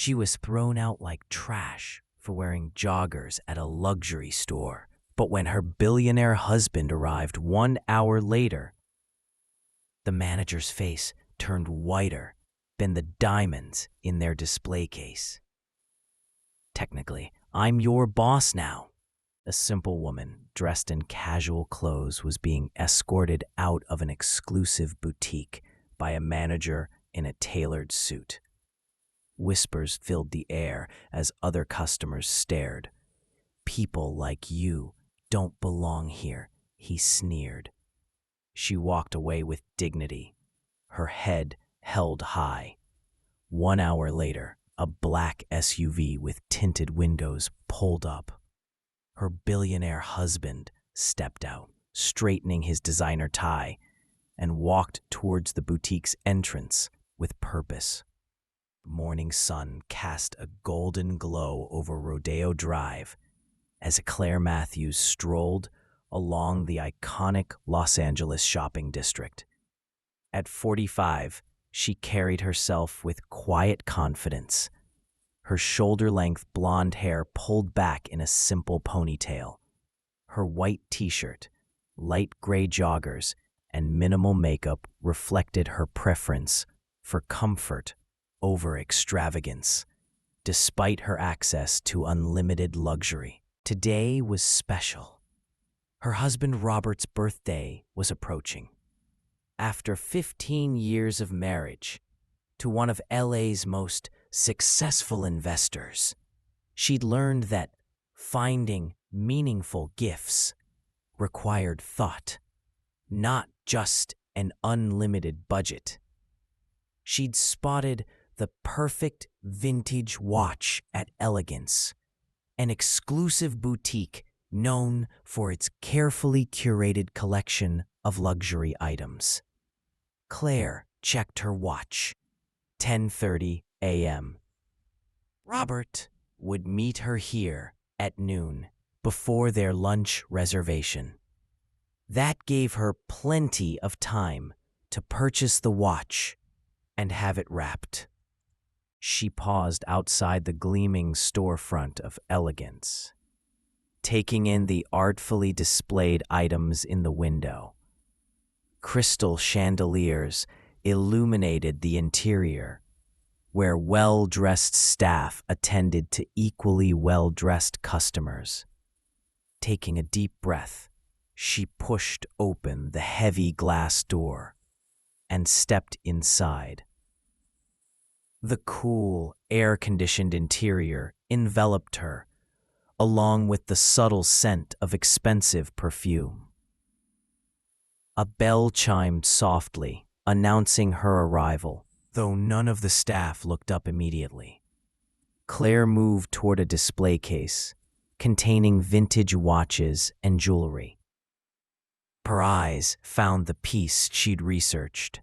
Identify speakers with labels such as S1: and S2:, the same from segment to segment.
S1: She was thrown out like trash for wearing joggers at a luxury store. But when her billionaire husband arrived 1 hour later, the manager's face turned whiter than the diamonds in their display case. Technically, I'm your boss now. A simple woman dressed in casual clothes was being escorted out of an exclusive boutique by a manager in a tailored suit. Whispers filled the air as other customers stared. "People like you don't belong here," he sneered. She walked away with dignity, her head held high. 1 hour later, a black SUV with tinted windows pulled up. Her billionaire husband stepped out, straightening his designer tie, and walked towards the boutique's entrance with purpose. The morning sun cast a golden glow over Rodeo Drive as Claire Matthews strolled along the iconic Los Angeles shopping district. At 45, she carried herself with quiet confidence, her shoulder-length blonde hair pulled back in a simple ponytail. Her white t-shirt, light gray joggers, and minimal makeup reflected her preference for comfort over extravagance, despite her access to unlimited luxury. Today was special. Her husband Robert's birthday was approaching. After 15 years of marriage to one of LA's most successful investors, she'd learned that finding meaningful gifts required thought, not just an unlimited budget. She'd spotted the perfect vintage watch at Elegance, an exclusive boutique known for its carefully curated collection of luxury items. Claire checked her watch. 10:30 a.m. Robert would meet her here at noon before their lunch reservation. That gave her plenty of time to purchase the watch and have it wrapped. She paused outside the gleaming storefront of Elegance, taking in the artfully displayed items in the window. Crystal chandeliers illuminated the interior, where well-dressed staff attended to equally well-dressed customers. Taking a deep breath, she pushed open the heavy glass door and stepped inside. The cool, air-conditioned interior enveloped her, along with the subtle scent of expensive perfume. A bell chimed softly, announcing her arrival, though none of the staff looked up immediately. Claire moved toward a display case containing vintage watches and jewelry. Her eyes found the piece she'd researched.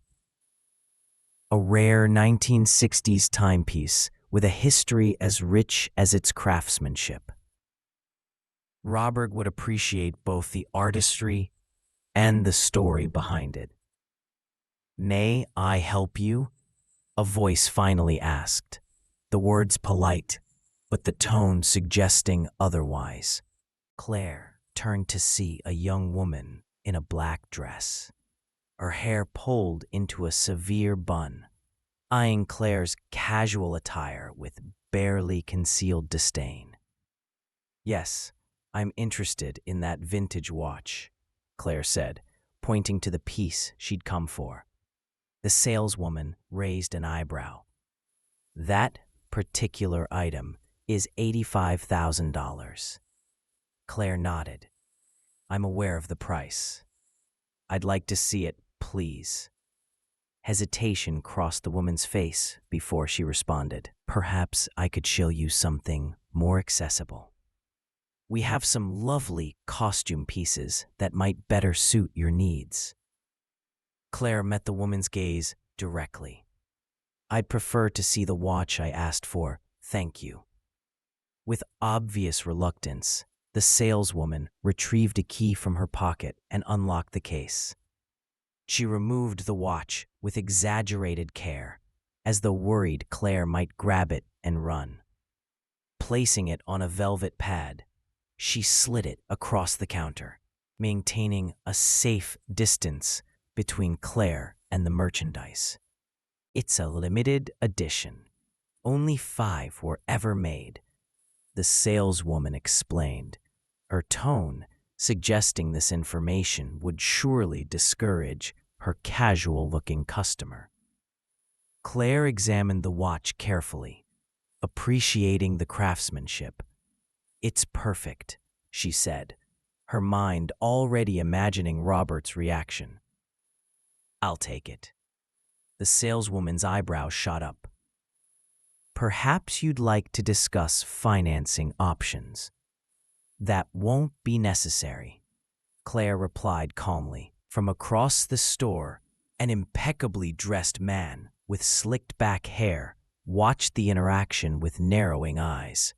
S1: A rare 1960s timepiece with a history as rich as its craftsmanship. Robert would appreciate both the artistry and the story behind it. "May I help you?" a voice finally asked, the words polite, but the tone suggesting otherwise. Claire turned to see a young woman in a black dress, her hair pulled into a severe bun, eyeing Claire's casual attire with barely concealed disdain. "Yes, I'm interested in that vintage watch," Claire said, pointing to the piece she'd come for. The saleswoman raised an eyebrow. "That particular item is $85,000. Claire nodded. "I'm aware of the price. I'd like to see it, please." Hesitation crossed the woman's face before she responded. "Perhaps I could show you something more accessible. We have some lovely costume pieces that might better suit your needs." Claire met the woman's gaze directly. "I'd prefer to see the watch I asked for, thank you." With obvious reluctance, the saleswoman retrieved a key from her pocket and unlocked the case. She removed the watch with exaggerated care, as though worried Claire might grab it and run. Placing it on a velvet pad, she slid it across the counter, maintaining a safe distance between Claire and the merchandise. It's a limited edition. Only 5 were ever made, the saleswoman explained, her tone suggesting this information would surely discourage her casual-looking customer. Claire examined the watch carefully, appreciating the craftsmanship. "It's perfect," she said, her mind already imagining Robert's reaction. "I'll take it." The saleswoman's eyebrows shot up. "Perhaps you'd like to discuss financing options." "That won't be necessary," Claire replied calmly. From across the store, an impeccably dressed man with slicked-back hair watched the interaction with narrowing eyes.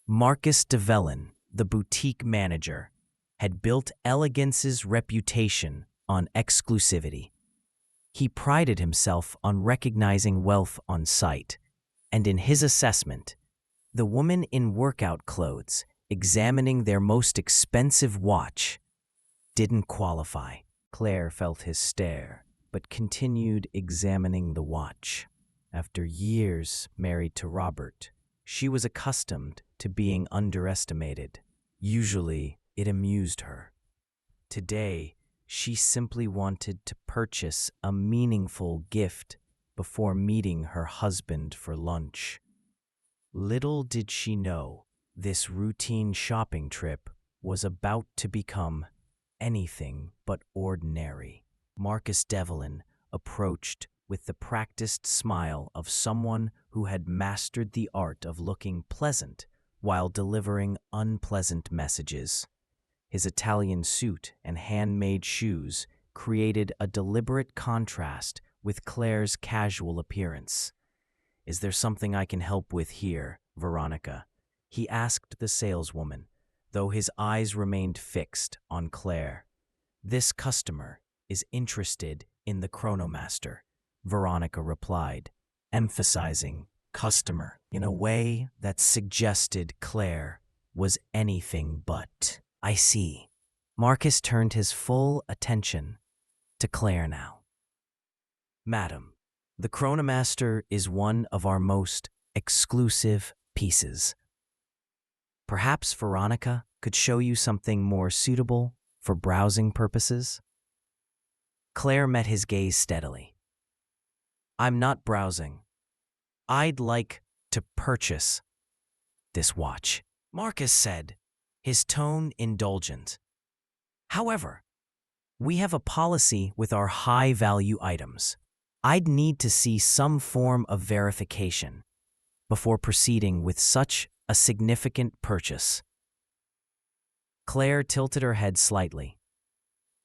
S1: Marcus Devellin, the boutique manager, had built Elegance's reputation on exclusivity. He prided himself on recognizing wealth on sight, and in his assessment, the woman in workout clothes examining their most expensive watch didn't qualify. Claire felt his stare, but continued examining the watch. After years married to Robert, she was accustomed to being underestimated. Usually, it amused her. Today, she simply wanted to purchase a meaningful gift before meeting her husband for lunch. Little did she know, this routine shopping trip was about to become anything but ordinary. Marcus Devlin approached with the practiced smile of someone who had mastered the art of looking pleasant while delivering unpleasant messages. His Italian suit and handmade shoes created a deliberate contrast with Claire's casual appearance. "Is there something I can help with here, Veronica?" he asked the saleswoman, though his eyes remained fixed on Claire. "This customer is interested in the Chronomaster," Veronica replied, emphasizing customer in a way that suggested Claire was anything but. "I see." Marcus turned his full attention to Claire now. "Madam, the Chronomaster is one of our most exclusive pieces. Perhaps Veronica could show you something more suitable for browsing purposes?" Claire met his gaze steadily. "I'm not browsing. I'd like to purchase this watch," Marcus said, his tone indulgent. "However, we have a policy with our high-value items. I'd need to see some form of verification before proceeding with such a significant purchase." Claire tilted her head slightly.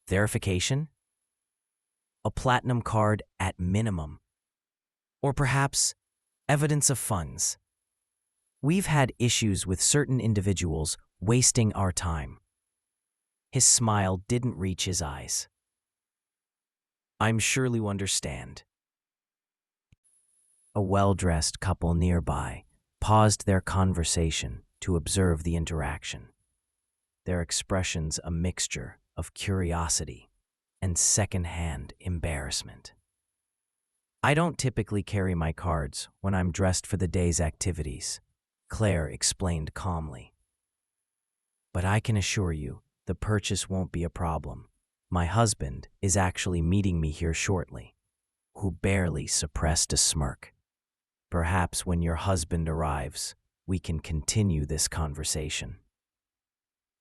S1: "Verification? A platinum card at minimum. Or perhaps evidence of funds. We've had issues with certain individuals wasting our time." His smile didn't reach his eyes. "I'm sure you understand." A well-dressed couple nearby paused their conversation to observe the interaction, their expressions a mixture of curiosity and second-hand embarrassment. "I don't typically carry my cards when I'm dressed for the day's activities," Claire explained calmly. "But I can assure you the purchase won't be a problem. My husband is actually meeting me here shortly," who barely suppressed a smirk. "Perhaps when your husband arrives, we can continue this conversation."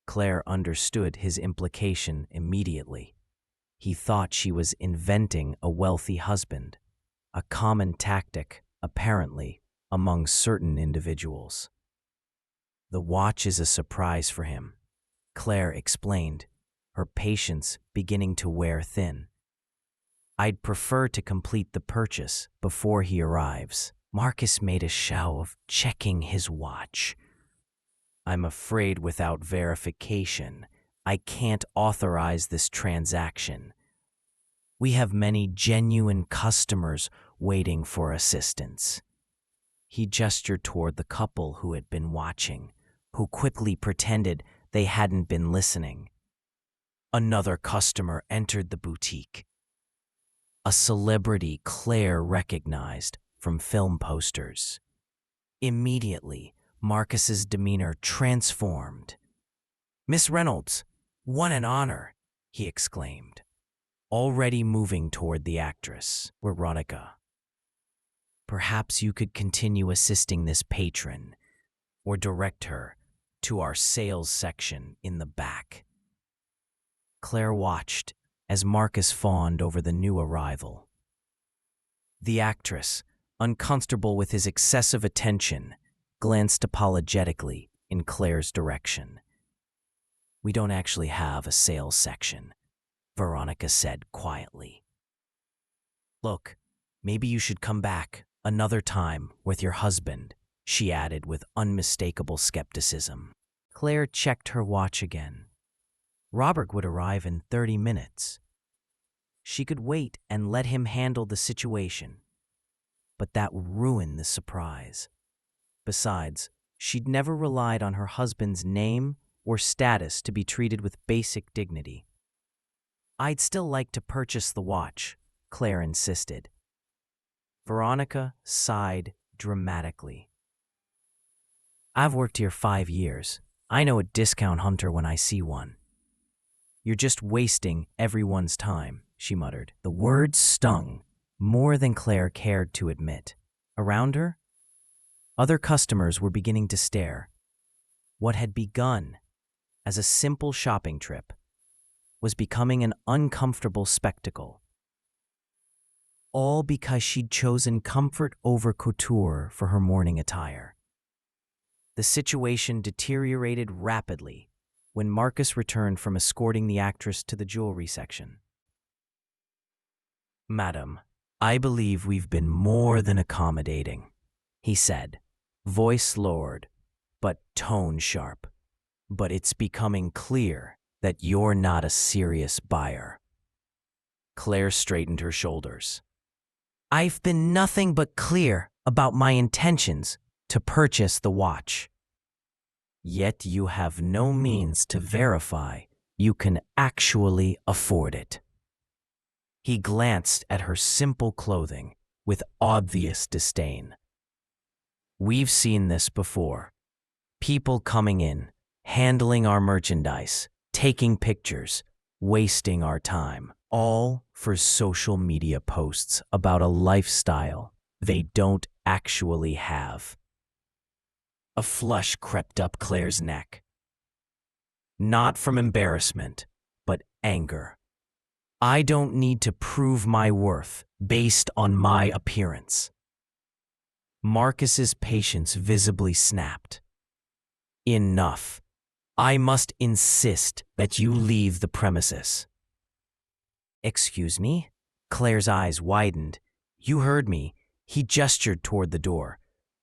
S1: Claire understood his implication immediately. He thought she was inventing a wealthy husband, a common tactic, apparently, among certain individuals. "The watch is a surprise for him," Claire explained, her patience beginning to wear thin. "I'd prefer to complete the purchase before he arrives." Marcus made a show of checking his watch. "I'm afraid without verification, I can't authorize this transaction. We have many genuine customers waiting for assistance." He gestured toward the couple who had been watching, who quickly pretended they hadn't been listening. Another customer entered the boutique. A celebrity Claire recognized from film posters. Immediately, Marcus's demeanor transformed. "Miss Reynolds, what an honor," he exclaimed, already moving toward the actress, Veronica. "Perhaps you could continue assisting this patron or direct her to our sales section in the back." Claire watched as Marcus fawned over the new arrival. The actress, uncomfortable with his excessive attention, glanced apologetically in Claire's direction. "We don't actually have a sales section," Veronica said quietly. "Look, maybe you should come back another time with your husband," she added with unmistakable skepticism. Claire checked her watch again. Robert would arrive in 30 minutes. She could wait and let him handle the situation, but that would ruin the surprise. Besides, she'd never relied on her husband's name or status to be treated with basic dignity. "I'd still like to purchase the watch," Claire insisted. Veronica sighed dramatically. "I've worked here 5 years. I know a discount hunter when I see one." "You're just wasting everyone's time," she muttered. The words stung more than Claire cared to admit. Around her, other customers were beginning to stare. What had begun as a simple shopping trip was becoming an uncomfortable spectacle. All because she'd chosen comfort over couture for her morning attire. The situation deteriorated rapidly when Marcus returned from escorting the actress to the jewelry section. "Madam, I believe we've been more than accommodating," he said, voice lowered, but tone sharp. "But it's becoming clear that you're not a serious buyer." Claire straightened her shoulders. "I've been nothing but clear about my intentions to purchase the watch." "Yet you have no means to verify you can actually afford it." He glanced at her simple clothing with obvious disdain. "We've seen this before. People coming in, handling our merchandise, taking pictures, wasting our time, all for social media posts about a lifestyle they don't actually have." A flush crept up Claire's neck. Not from embarrassment, but anger. "I don't need to prove my worth based on my appearance." Marcus's patience visibly snapped. "Enough. I must insist that you leave the premises." "Excuse me?" Claire's eyes widened. "You heard me." He gestured toward the door.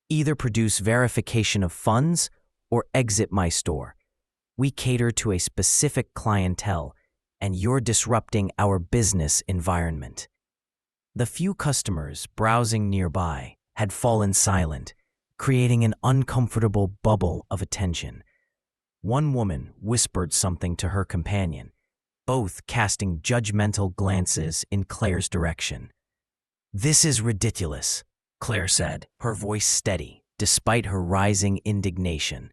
S1: "Either produce verification of funds or exit my store. We cater to a specific clientele, and you're disrupting our business environment." The few customers browsing nearby had fallen silent, creating an uncomfortable bubble of attention. One woman whispered something to her companion, both casting judgmental glances in Claire's direction. "This is ridiculous," Claire said, her voice steady, despite her rising indignation.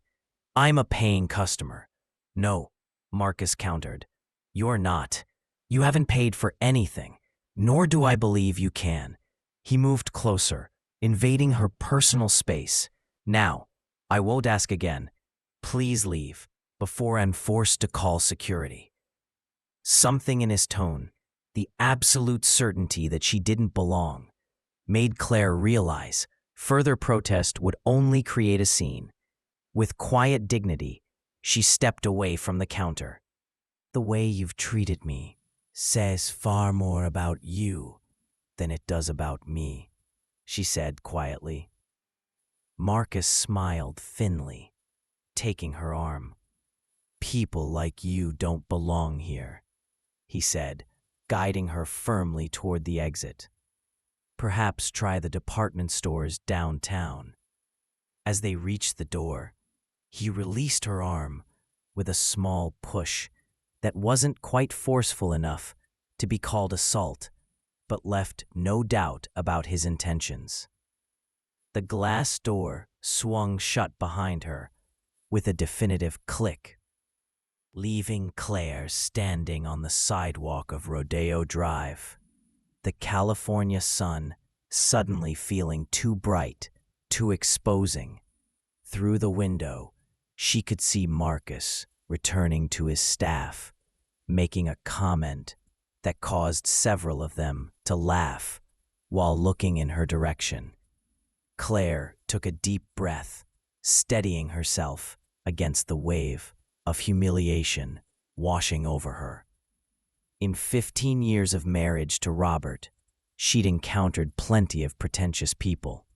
S1: "I'm a paying customer." "No," Marcus countered. "You're not. You haven't paid for anything, nor do I believe you can." He moved closer, invading her personal space. "Now, I won't ask again. Please leave before I'm forced to call security." Something in his tone, the absolute certainty that she didn't belong, made Claire realize further protest would only create a scene. With quiet dignity, she stepped away from the counter. "The way you've treated me says far more about you than it does about me," she said quietly. Marcus smiled thinly, taking her arm. "People like you don't belong here," he said, guiding her firmly toward the exit. "Perhaps try the department stores downtown." As they reached the door, he released her arm with a small push that wasn't quite forceful enough to be called assault, but left no doubt about his intentions. The glass door swung shut behind her with a definitive click, leaving Claire standing on the sidewalk of Rodeo Drive, the California sun suddenly feeling too bright, too exposing. Through the window, she could see Marcus returning to his staff, making a comment that caused several of them to laugh while looking in her direction. Claire took a deep breath, steadying herself against the wave of humiliation washing over her. In 15 years of marriage to Robert, she'd encountered plenty of pretentious people,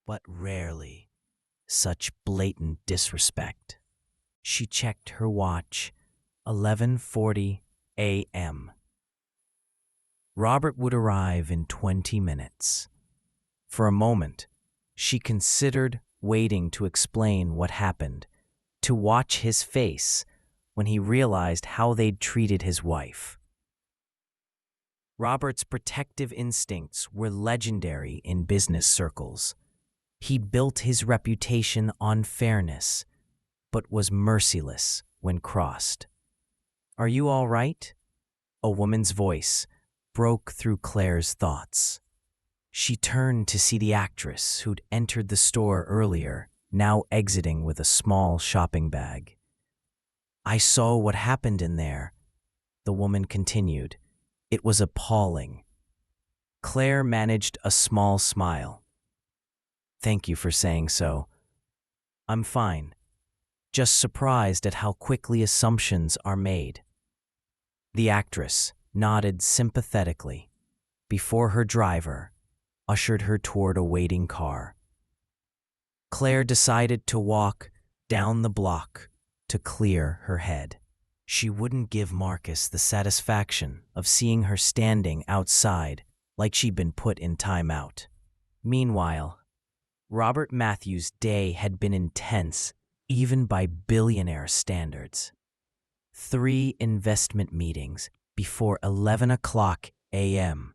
S1: but rarely such blatant disrespect. She checked her watch, 11:40 a.m. Robert would arrive in 20 minutes. For a moment, she considered waiting to explain what happened, to watch his face when he realized how they'd treated his wife. Robert's protective instincts were legendary in business circles. He'd built his reputation on fairness, but was merciless when crossed. "Are you all right?" A woman's voice broke through Claire's thoughts. She turned to see the actress who'd entered the store earlier, now exiting with a small shopping bag. "I saw what happened in there," the woman continued. "It was appalling." Claire managed a small smile. "Thank you for saying so. I'm fine. Just surprised at how quickly assumptions are made." The actress nodded sympathetically before her driver ushered her toward a waiting car. Claire decided to walk down the block to clear her head. She wouldn't give Marcus the satisfaction of seeing her standing outside like she'd been put in timeout. Meanwhile, Robert Matthews' day had been intense, even by billionaire standards. 3 investment meetings before 11 o'clock a.m.,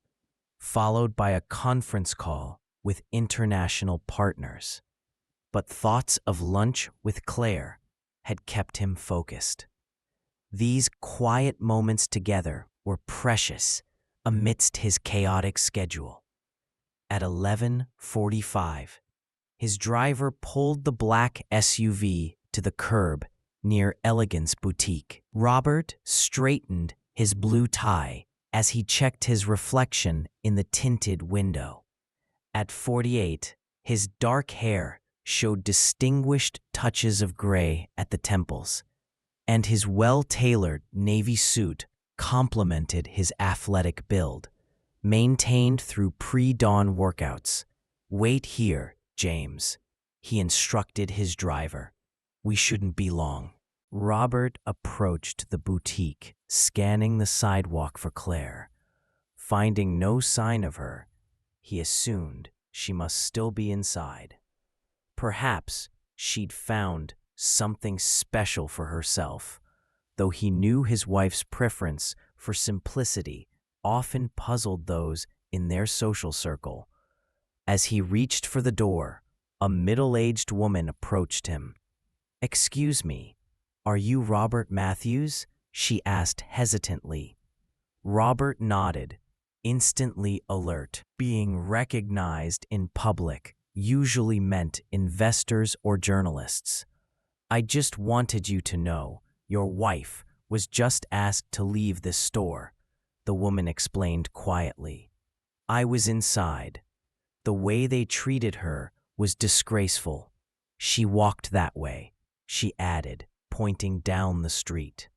S1: followed by a conference call with international partners. But thoughts of lunch with Claire had kept him focused. These quiet moments together were precious amidst his chaotic schedule. At 11:45, his driver pulled the black SUV to the curb near Elegance Boutique. Robert straightened his blue tie as he checked his reflection in the tinted window. At 48, his dark hair showed distinguished touches of gray at the temples, and his well-tailored navy suit complemented his athletic build, maintained through pre-dawn workouts. "Wait here, James," he instructed his driver. "We shouldn't be long." Robert approached the boutique, scanning the sidewalk for Claire. Finding no sign of her, he assumed she must still be inside. Perhaps she'd found something special for herself, though he knew his wife's preference for simplicity often puzzled those in their social circle. As he reached for the door, a middle-aged woman approached him. "Excuse me, are you Robert Matthews?" she asked hesitantly. Robert nodded, instantly alert. Being recognized in public usually meant investors or journalists. "I just wanted you to know your wife was just asked to leave this store," the woman explained quietly. "I was inside. The way they treated her was disgraceful. She walked that way," she added, pointing down the street.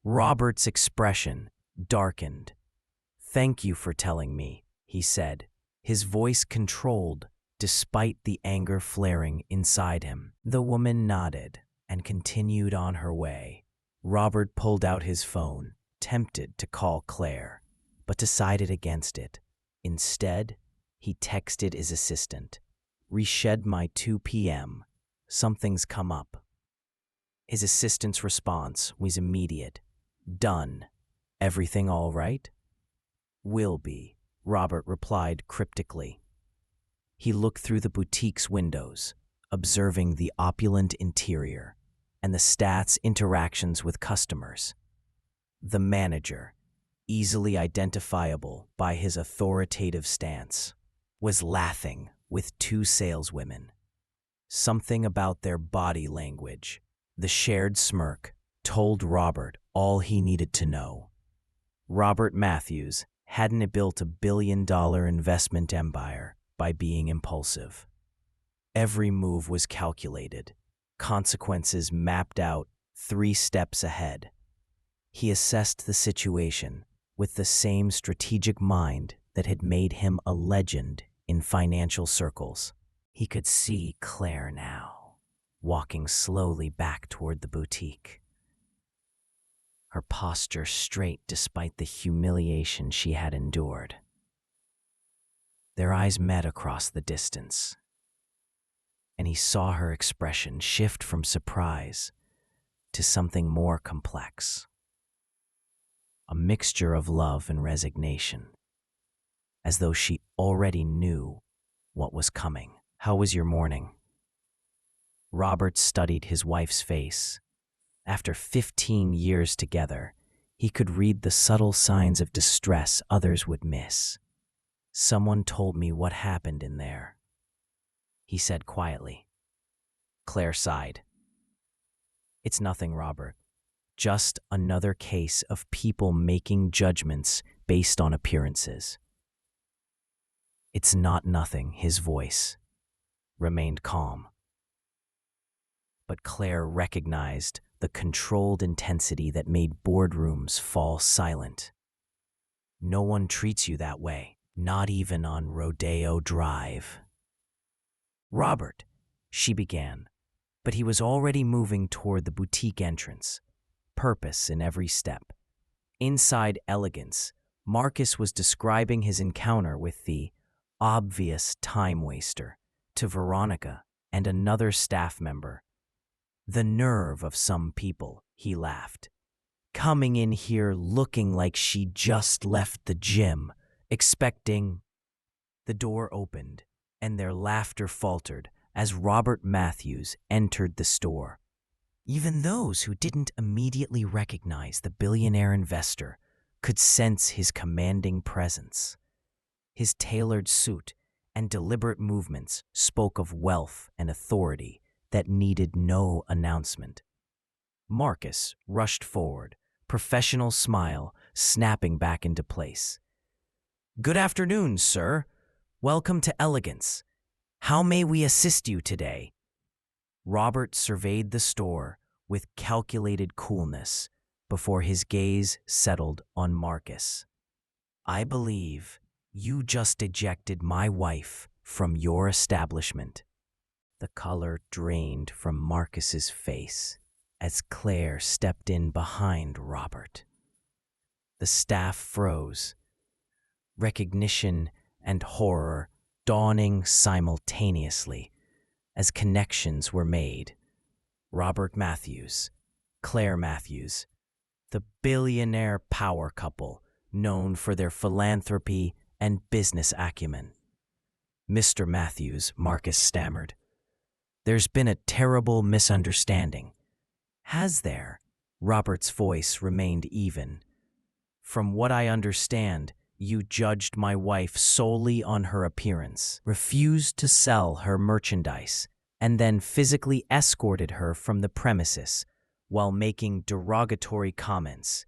S1: Robert's expression darkened. "Thank you for telling me," he said, his voice controlled despite the anger flaring inside him. The woman nodded and continued on her way. Robert pulled out his phone, tempted to call Claire, but decided against it. Instead, he texted his assistant, Reshed my 2 p.m. Something's come up. His assistant's response was immediate. Done. Everything all right? Will be, Robert replied cryptically. He looked through the boutique's windows, observing the opulent interior and the staff's interactions with customers. The manager, easily identifiable by his authoritative stance, was laughing with 2 saleswomen. Something about their body language, the shared smirk, told Robert all he needed to know. Robert Matthews hadn't built a billion-dollar investment empire by being impulsive. Every move was calculated, consequences mapped out 3 steps ahead. He assessed the situation with the same strategic mind that had made him a legend in financial circles. He could see Claire now, walking slowly back toward the boutique. Her posture straight despite the humiliation she had endured. Their eyes met across the distance, and he saw her expression shift from surprise to something more complex. A mixture of love and resignation, as though she already knew what was coming. How was your morning? Robert studied his wife's face. After 15 years together, he could read the subtle signs of distress others would miss. Someone told me what happened in there, he said quietly. Claire sighed. It's nothing, Robert. Just another case of people making judgments based on appearances. It's not nothing, his voice remained calm. But Claire recognized the controlled intensity that made boardrooms fall silent. No one treats you that way, not even on Rodeo Drive. Robert, she began, but he was already moving toward the boutique entrance, purpose in every step. Inside elegance, Marcus was describing his encounter with the obvious time waster to Veronica and another staff member. The nerve of some people, he laughed. Coming in here looking like she just left the gym, expecting... The door opened, and their laughter faltered as Robert Matthews entered the store. Even those who didn't immediately recognize the billionaire investor could sense his commanding presence. His tailored suit and deliberate movements spoke of wealth and authority that needed no announcement. Marcus rushed forward, professional smile snapping back into place. Good afternoon, sir. Welcome to Elegance. How may we assist you today? Robert surveyed the store with calculated coolness before his gaze settled on Marcus. I believe you just ejected my wife from your establishment. The color drained from Marcus's face as Claire stepped in behind Robert. The staff froze, recognition and horror dawning simultaneously as connections were made. Robert Matthews, Clare Matthews, the billionaire power couple known for their philanthropy and business acumen. Mr. Matthews, Marcus stammered. There's been a terrible misunderstanding. Has there? Robert's voice remained even. From what I understand, you judged my wife solely on her appearance, refused to sell her merchandise, and then physically escorted her from the premises while making derogatory comments.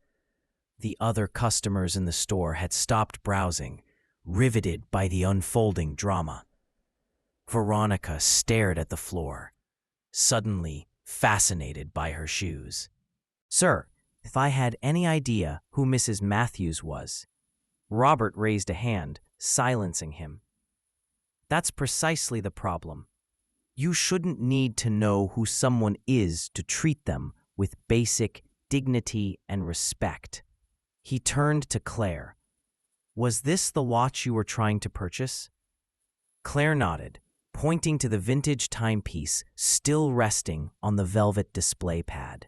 S1: The other customers in the store had stopped browsing, riveted by the unfolding drama. Veronica stared at the floor, suddenly fascinated by her shoes. Sir, if I had any idea who Mrs. Matthews was... Robert raised a hand, silencing him. That's precisely the problem. You shouldn't need to know who someone is to treat them with basic dignity and respect. He turned to Claire. Was this the watch you were trying to purchase? Claire nodded, pointing to the vintage timepiece still resting on the velvet display pad.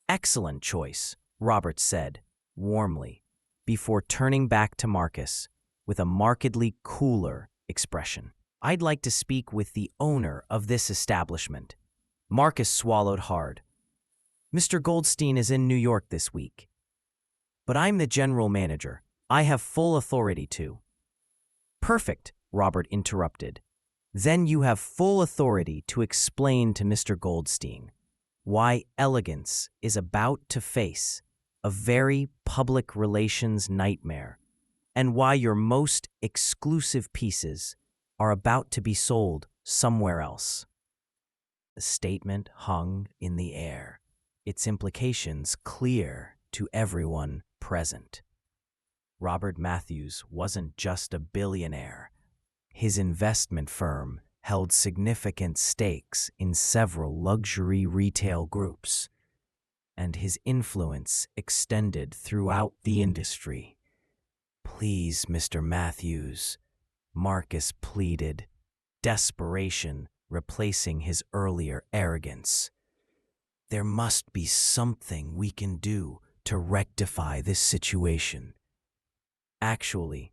S1: "Excellent choice," Robert said, warmly, before turning back to Marcus with a markedly cooler expression. "I'd like to speak with the owner of this establishment." Marcus swallowed hard. "Mr. Goldstein is in New York this week. But I'm the general manager. I have full authority to." "Perfect," Robert interrupted. "Then you have full authority to explain to Mr. Goldstein why Elegance is about to face a very public relations nightmare and why your most exclusive pieces are about to be sold somewhere else." The statement hung in the air, its implications clear to everyone present. Robert Matthews wasn't just a billionaire. His investment firm held significant stakes in several luxury retail groups, and his influence extended throughout the industry. "Please, Mr. Matthews," Marcus pleaded, desperation replacing his earlier arrogance. "There must be something we can do to rectify this situation." "Actually,"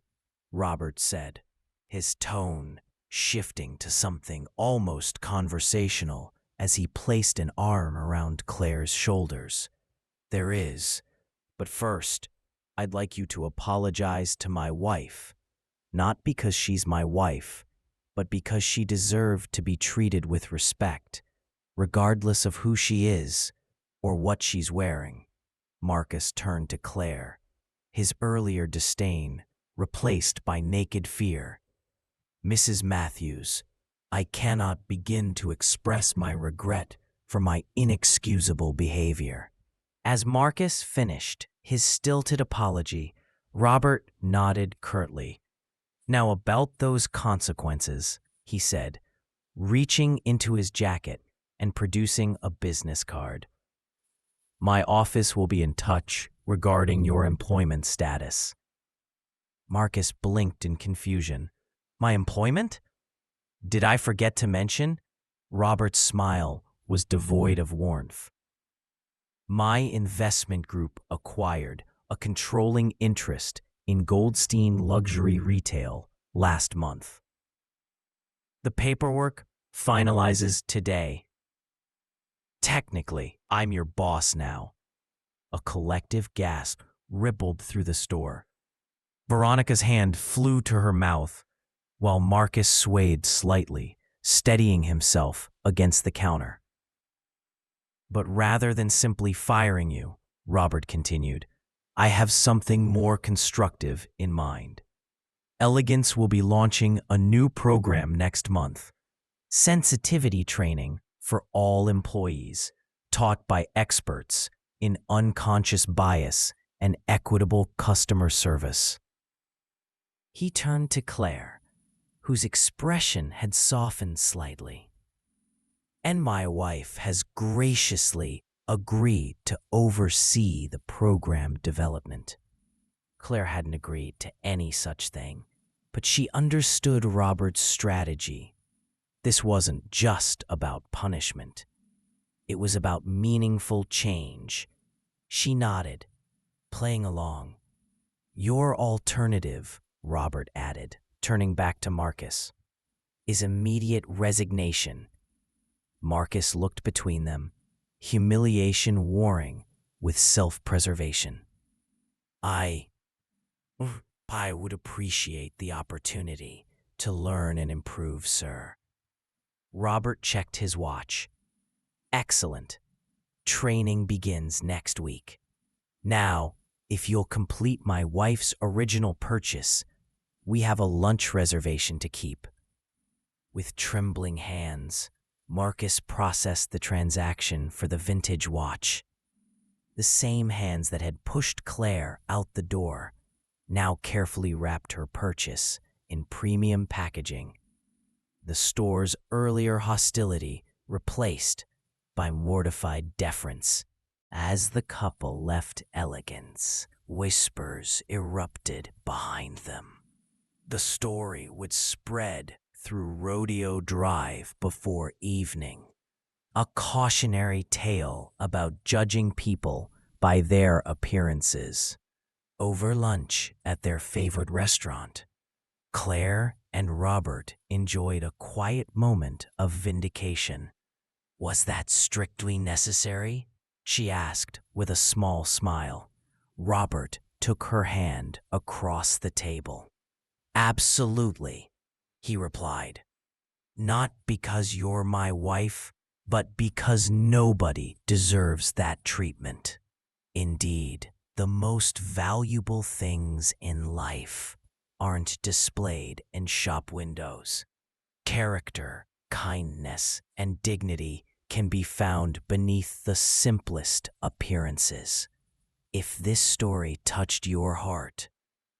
S1: Robert said, his tone shifting to something almost conversational as he placed an arm around Claire's shoulders, "there is. But first, I'd like you to apologize to my wife, not because she's my wife, but because she deserved to be treated with respect, regardless of who she is or what she's wearing." Marcus turned to Clare, his earlier disdain replaced by naked fear. "Mrs. Matthews, I cannot begin to express my regret for my inexcusable behavior." As Marcus finished his stilted apology, Robert nodded curtly. "Now about those consequences," he said, reaching into his jacket and producing a business card. "My office will be in touch regarding your employment status." Marcus blinked in confusion. "My employment? Did I forget to mention?" Robert's smile was devoid of warmth. "My investment group acquired a controlling interest in Goldstein Luxury Retail last month. The paperwork finalizes today. Technically, I'm your boss now." A collective gasp rippled through the store. Veronica's hand flew to her mouth, while Marcus swayed slightly, steadying himself against the counter. "But rather than simply firing you," Robert continued, "I have something more constructive in mind. Elegance will be launching a new program next month. Sensitivity training for all employees, taught by experts in unconscious bias and equitable customer service." He turned to Claire, whose expression had softened slightly. "And my wife has graciously agreed to oversee the program development." Claire hadn't agreed to any such thing, but she understood Robert's strategy. This wasn't just about punishment. It was about meaningful change. She nodded, playing along. "Your alternative," Robert added, turning back to Marcus, "is immediate resignation." Marcus looked between them, humiliation warring with self-preservation. I would appreciate the opportunity to learn and improve, sir." Robert checked his watch. "Excellent. Training begins next week. Now, if you'll complete my wife's original purchase, we have a lunch reservation to keep." With trembling hands, Marcus processed the transaction for the vintage watch. The same hands that had pushed Claire out the door now carefully wrapped her purchase in premium packaging. The store's earlier hostility replaced by mortified deference. As the couple left Elegance, whispers erupted behind them. The story would spread through Rodeo Drive before evening. A cautionary tale about judging people by their appearances. Over lunch at their favorite restaurant, Claire and Robert enjoyed a quiet moment of vindication. Was that strictly necessary? She asked with a small smile. Robert took her hand across the table. Absolutely, he replied. Not because you're my wife, but because nobody deserves that treatment. Indeed, the most valuable things in life aren't displayed in shop windows. Character, kindness, and dignity can be found beneath the simplest appearances. If this story touched your heart,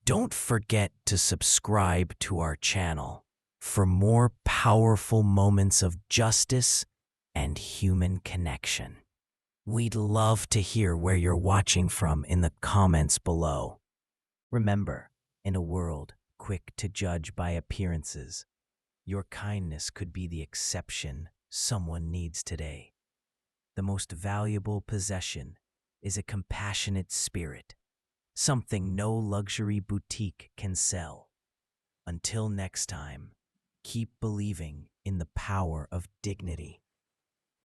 S1: don't forget to subscribe to our channel for more powerful moments of justice and human connection. We'd love to hear where you're watching from in the comments below. Remember, in a world quick to judge by appearances, your kindness could be the exception someone needs today. The most valuable possession is a compassionate spirit, something no luxury boutique can sell. Until next time, keep believing in the power of dignity